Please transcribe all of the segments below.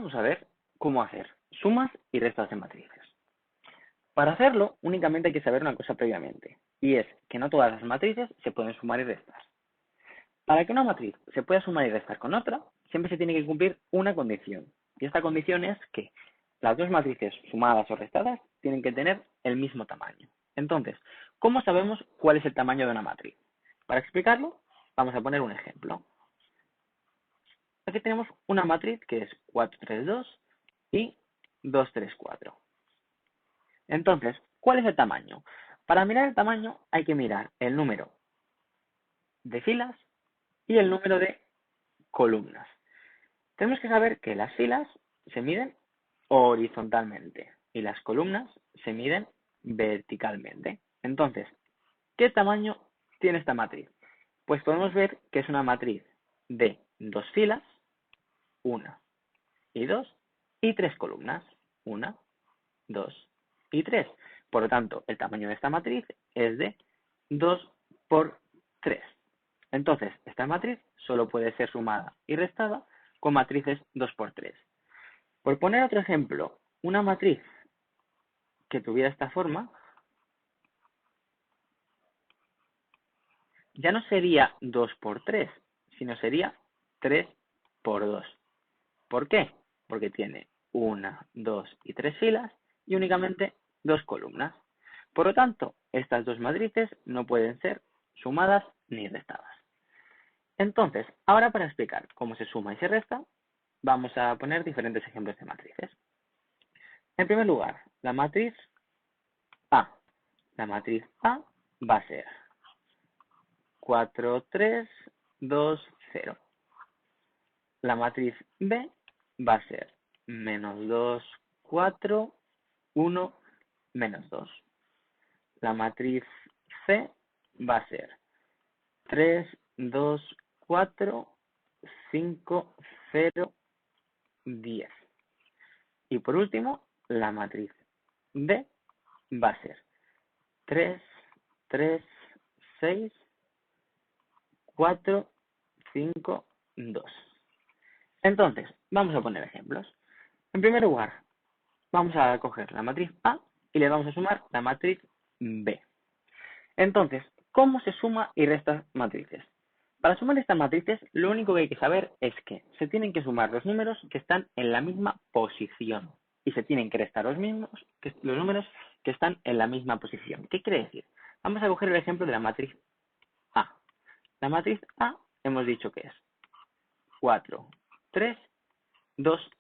Vamos a ver cómo hacer sumas y restas de matrices. Para hacerlo, únicamente hay que saber una cosa previamente, y es que no todas las matrices se pueden sumar y restar. Para que una matriz se pueda sumar y restar con otra, siempre se tiene que cumplir una condición, y esta condición es que las dos matrices sumadas o restadas tienen que tener el mismo tamaño. Entonces, ¿cómo sabemos cuál es el tamaño de una matriz? Para explicarlo, vamos a poner un ejemplo. Aquí tenemos una matriz que es 4, 3, 2 y 2, 3, 4. Entonces, ¿cuál es el tamaño? Para mirar el tamaño hay que mirar el número de filas y el número de columnas. Tenemos que saber que las filas se miden horizontalmente y las columnas se miden verticalmente. Entonces, ¿qué tamaño tiene esta matriz? Pues podemos ver que es una matriz de dos filas, una y dos, y tres columnas, una, 2 y 3. Por lo tanto, el tamaño de esta matriz es de 2 por 3. Entonces, esta matriz solo puede ser sumada y restada con matrices 2 por 3. Por poner otro ejemplo, una matriz que tuviera esta forma ya no sería 2 por 3, sino sería 3 por 2. ¿Por qué? Porque tiene 1, 2 y 3 filas y únicamente 2 columnas. Por lo tanto, estas dos matrices no pueden ser sumadas ni restadas. Entonces, ahora para explicar cómo se suma y se resta, vamos a poner diferentes ejemplos de matrices. En primer lugar, la matriz A. La matriz A va a ser 4, 3, 2, 0. La matriz B va a ser menos 2, 4, 1, menos 2. La matriz C va a ser 3, 2, 4, 5, 0, 10. Y por último, la matriz D va a ser 3, 3, 6, 4, 5, 2. Entonces, vamos a poner ejemplos. En primer lugar, vamos a coger la matriz A y le vamos a sumar la matriz B. Entonces, ¿cómo se suma y resta matrices? Para sumar estas matrices, lo único que hay que saber es que se tienen que sumar los números que están en la misma posición y se tienen que restar los números que están en la misma posición. ¿Qué quiere decir? Vamos a coger el ejemplo de la matriz A. La matriz A hemos dicho que es 4, 3, 2,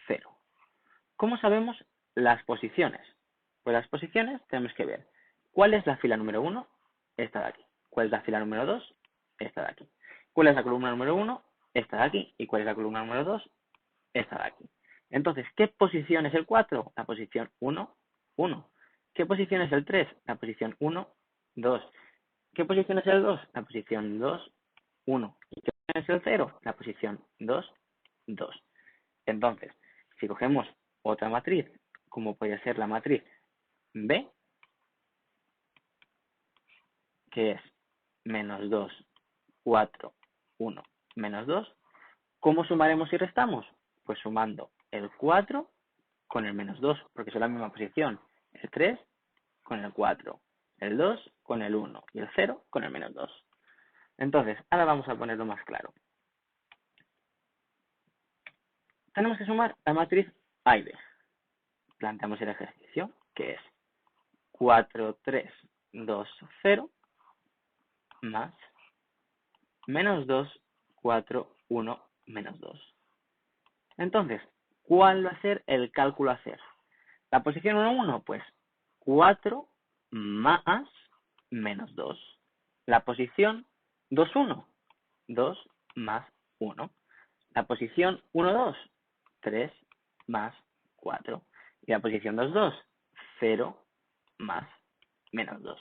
0. ¿Cómo sabemos las posiciones? Pues las posiciones tenemos que ver cuál es la fila número 1, esta de aquí. ¿Cuál es la fila número 2? Esta de aquí. ¿Cuál es la columna número 1? Esta de aquí. ¿Y cuál es la columna número 2? Esta de aquí. Entonces, ¿qué posición es el 4? La posición 1, 1. ¿Qué posición es el 3? La posición 1, 2. ¿Qué posición es el 2? La posición 2, 1. ¿Y qué posición es el 0? La posición 2, 2. Entonces, si cogemos otra matriz, como puede ser la matriz B, que es menos 2, 4, 1, menos 2, ¿cómo sumaremos y restamos? Pues sumando el 4 con el menos 2, porque son la misma posición. El 3 con el 4, el 2 con el 1 y el 0 con el menos 2. Entonces, ahora vamos a ponerlo más claro. Tenemos que sumar la matriz A y B. Planteamos el ejercicio, que es 4, 3, 2, 0, más menos 2, 4, 1, menos 2. Entonces, ¿cuál va a ser el cálculo a hacer? La posición 1, 1, pues 4 más menos 2. La posición 2, 1, 2 más 1. La posición 1, 2, 3 más 4. Y la posición 2, 2, 0 más menos 2.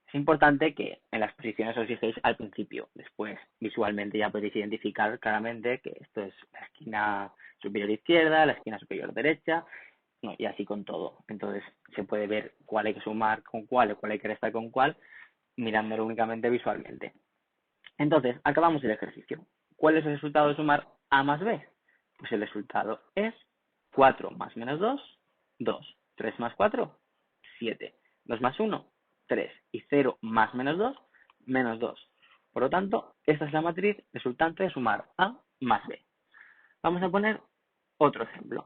Es importante que en las posiciones os fijéis al principio. Después, visualmente ya podéis identificar claramente que esto es la esquina superior izquierda, la esquina superior derecha, no, y así con todo. Entonces, se puede ver cuál hay que sumar con cuál o cuál hay que restar con cuál, mirándolo únicamente visualmente. Entonces, acabamos el ejercicio. ¿Cuál es el resultado de sumar A más B? Pues el resultado es 4 más menos 2, 2. 3 más 4, 7. 2 más 1, 3. Y 0 más menos 2, menos 2. Por lo tanto, esta es la matriz resultante de sumar A más B. Vamos a poner otro ejemplo.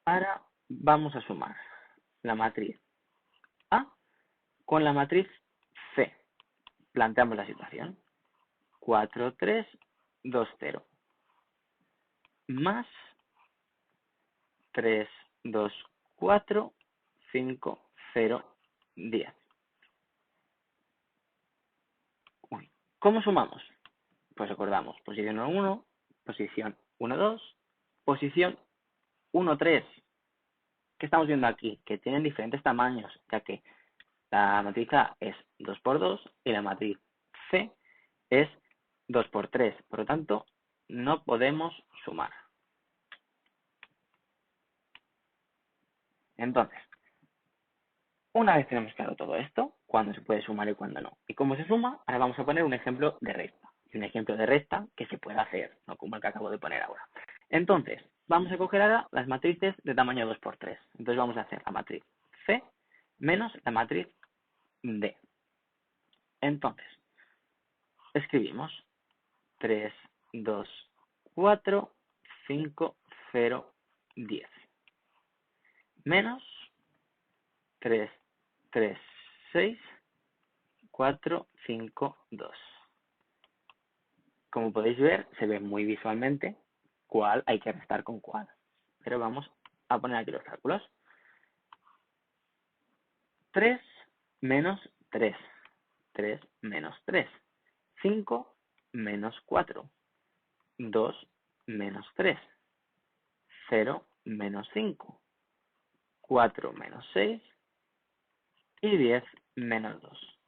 Ahora vamos a sumar la matriz A con la matriz C. Planteamos la situación. 4, 3, 2, 0. Más 3, 2, 4, 5, 0, 10. ¿Cómo sumamos? Pues recordamos, posición 1, 1, posición 1, 2, posición 1, 3. ¿Qué estamos viendo aquí? Que tienen diferentes tamaños, ya que la matriz A es 2 por 2 y la matriz C es 2 por 3. Por lo tanto, no podemos sumar. Entonces, una vez tenemos claro todo esto, cuándo se puede sumar y cuándo no, y cómo se suma, ahora vamos a poner un ejemplo de resta. Y un ejemplo de resta que se puede hacer, no como el que acabo de poner ahora. Entonces, vamos a coger ahora las matrices de tamaño 2 por 3. Entonces vamos a hacer la matriz C menos la matriz D. Entonces, escribimos 3, 2, 4, 5, 0, 10. Menos 3, 3, 6, 4, 5, 2. Como podéis ver, se ve muy visualmente cuál hay que restar con cuál. Pero vamos a poner aquí los cálculos. 3 menos 3. 3 menos 3. 5 menos 4. 2 menos 3. 0 menos 5. 4 menos 6. Y 10 menos 2.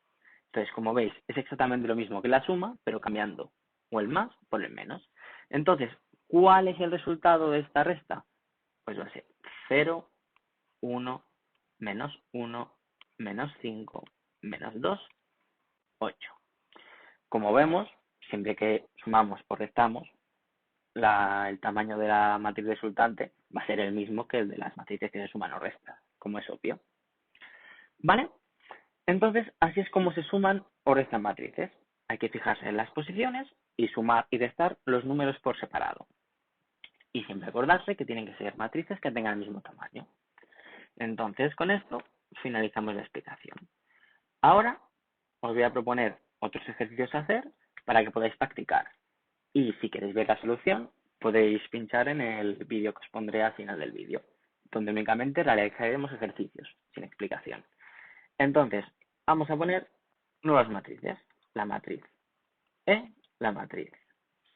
Entonces, como veis, es exactamente lo mismo que la suma, pero cambiando o el más por el menos. Entonces, ¿cuál es el resultado de esta resta? Pues va a ser 0, 1, menos 1, menos 5, menos 2, 8. Como vemos, siempre que sumamos o restamos, el tamaño de la matriz resultante va a ser el mismo que el de las matrices que se suman o restan, como es obvio. ¿Vale? Entonces, así es como se suman o restan matrices. Hay que fijarse en las posiciones y sumar y restar los números por separado. Y siempre acordarse que tienen que ser matrices que tengan el mismo tamaño. Entonces, con esto finalizamos la explicación. Ahora os voy a proponer otros ejercicios a hacer para que podáis practicar. Y si queréis ver la solución, podéis pinchar en el vídeo que os pondré al final del vídeo, donde únicamente realizaremos ejercicios, sin explicación. Entonces, vamos a poner nuevas matrices. La matriz E, la matriz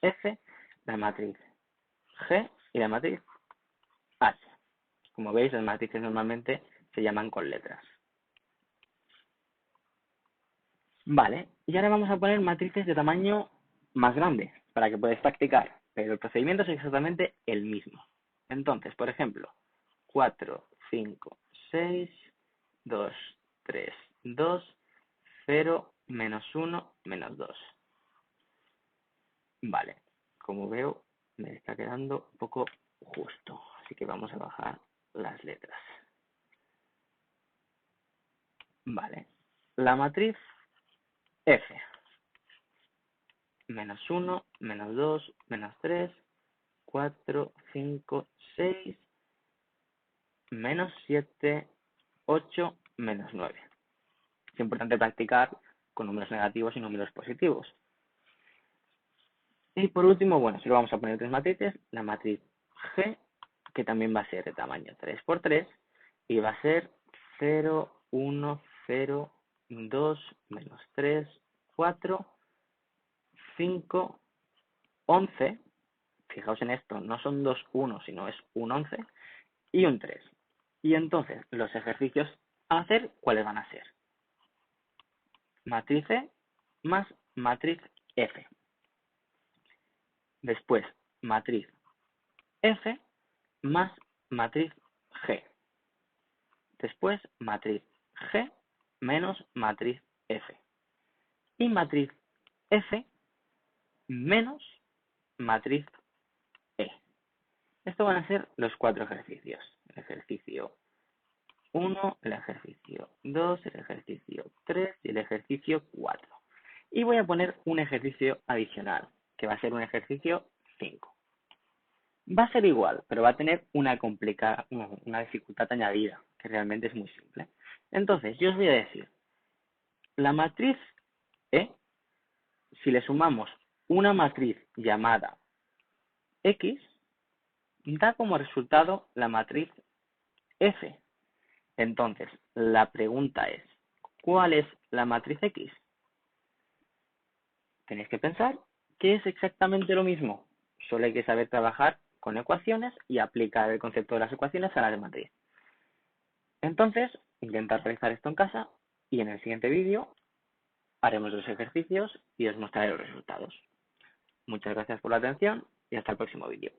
F, la matriz G y la matriz H. Como veis, las matrices normalmente se llaman con letras. Vale, y ahora vamos a poner matrices de tamaño más grande para que podáis practicar, pero el procedimiento es exactamente el mismo. Entonces, por ejemplo, 4, 5, 6, 2, 3, 2, 0, menos 1, menos 2. Vale, como veo, me está quedando un poco justo, así que vamos a bajar las letras. Vale, la matriz F. Menos 1, menos 2, menos 3, 4, 5, 6, menos 7, 8, menos 9. Es importante practicar con números negativos y números positivos. Y por último, bueno, si lo vamos a poner tres matrices, la matriz G, que también va a ser de tamaño 3 por 3, y va a ser 0, 1, 0, 2, menos 3, 4, 5, 11. Fijaos en esto, no son 2, 1, sino es un 11 y un 3. Y entonces, los ejercicios a hacer, ¿cuáles van a ser? Matriz E más matriz F. Después, matriz F más matriz G. Después, matriz G menos matriz F. Y matriz F menos matriz E. Esto van a ser los 4 ejercicios. El ejercicio 1, el ejercicio 2, el ejercicio 3 y el ejercicio 4. Y voy a poner un ejercicio adicional, que va a ser un ejercicio 5. Va a ser igual, pero va a tener una dificultad añadida, que realmente es muy simple. Entonces, yo os voy a decir, la matriz E, si le sumamos una matriz llamada X, da como resultado la matriz F. Entonces, la pregunta es, ¿cuál es la matriz X? Tenéis que pensar que es exactamente lo mismo. Solo hay que saber trabajar con ecuaciones y aplicar el concepto de las ecuaciones a la de matriz. Entonces, intentad realizar esto en casa y en el siguiente vídeo haremos los ejercicios y os mostraré los resultados. Muchas gracias por la atención y hasta el próximo vídeo.